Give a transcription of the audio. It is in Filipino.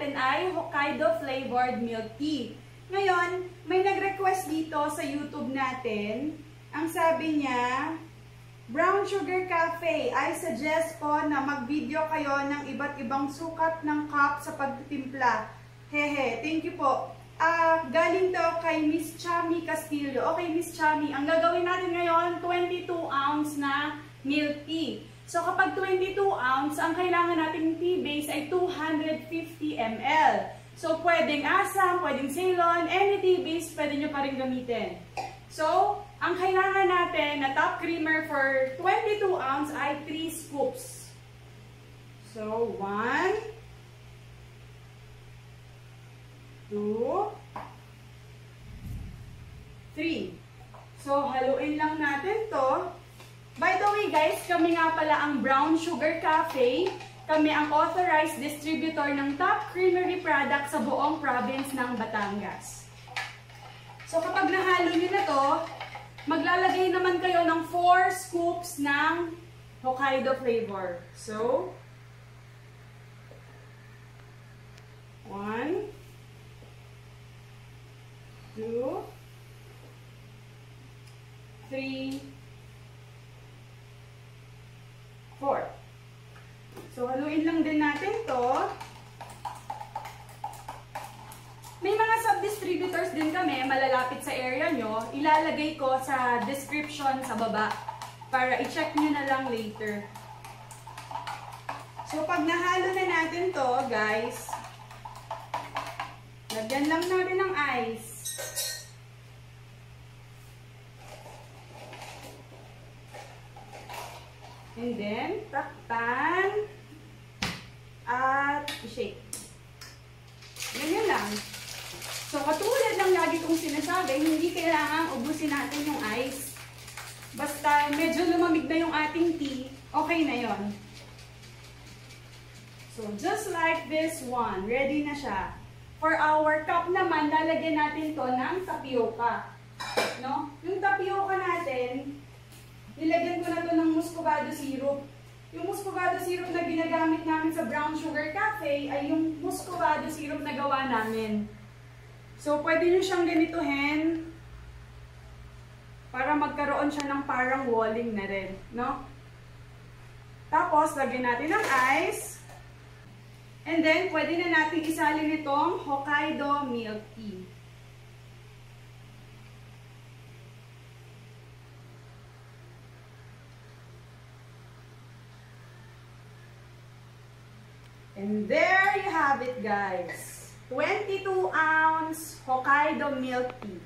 natin ay Hokkaido flavored milk tea. Ngayon, may nag-request dito sa YouTube natin. Ang sabi niya, Brown Sugar Cafe, I suggest po na mag-video kayo ng iba't ibang sukat ng cup sa pagtitimpla. Hehe, thank you po. Galing to kay Miss Chami Castillo. Okay, Miss Chami, ang gagawin natin ngayon, 22 ounce na milk tea. So, kapag 22 ounce, ang kailangan nating tea base ay 250 ml. So, pwedeng Asam, pwedeng Ceylon, any tea base, pwede nyo pa rin gamitin. So, ang kailangan natin na top creamer for 22 ounce ay 3 scoops. So, 1, 2, 3. So, haluin lang natin to. By the way guys, kami nga pala ang Brown Sugar Cafe. Kami ang authorized distributor ng top creamery product sa buong province ng Batangas. So kapag nahalo nyo na to, maglalagay naman kayo ng 4 scoops ng Hokkaido flavor. So, 1, 2, 3, 4. So, haluin lang din natin to. May mga sub-distributors din kami, malalapit sa area nyo. Ilalagay ko sa description sa baba para i-check nyo na lang later. So, pag nahalo na natin to, guys, lagyan lang natin ng ice. And then, takpan at i-shake. Ganyan lang. So, katulad ng lagi kong sinasabi, hindi kailangan ubusin natin yung ice. Basta medyo lumamig na yung ating tea, okay na yon. So, just like this one, ready na siya. For our cup naman, lalagyan natin to ng tapioca. No? Yung tapioca natin, nilagyan ko na to ng muscovado syrup. Yung muscovado syrup na ginagamit namin sa Brown Sugar Cafe ay yung muscovado syrup na gawa namin. So, pwede nyo siyang ganituhin para magkaroon siya ng parang walling na rin, no? Tapos, lagyan natin ng ice. And then, pwede na natin isalin itong Hokkaido milk tea. And there you have it, guys. 22 ounce Hokkaido milk tea.